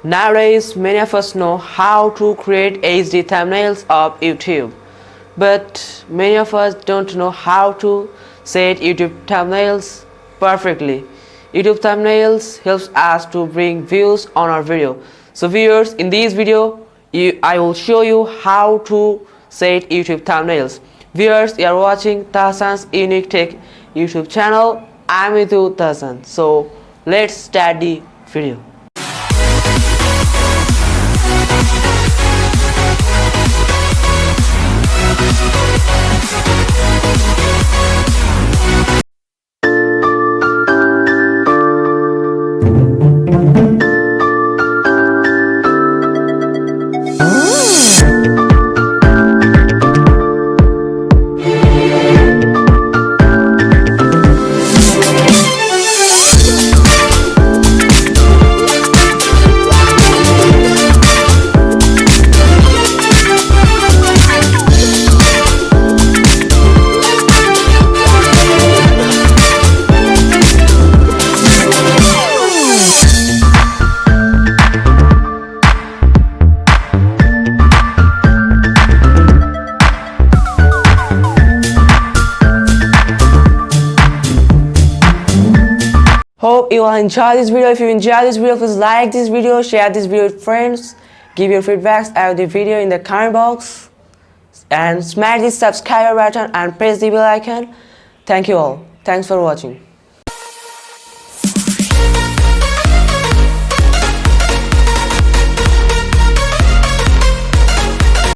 Nowadays, many of us know how to create HD thumbnails of YouTube, but many of us don't know how to set YouTube thumbnails perfectly. YouTube thumbnails helps us to bring views on our video. So viewers, in this video, I will show you how to set YouTube thumbnails. Viewers, you are watching Tahsan's Unique Tech YouTube channel. I'm with you, Tahsan. So let's start the video. Hope you will enjoy this video. If you enjoy this video, please like this video, share this video with friends, give your feedbacks about the video in the comment box, and smash the subscribe button and press the bell icon. Thank you all. Thanks for watching.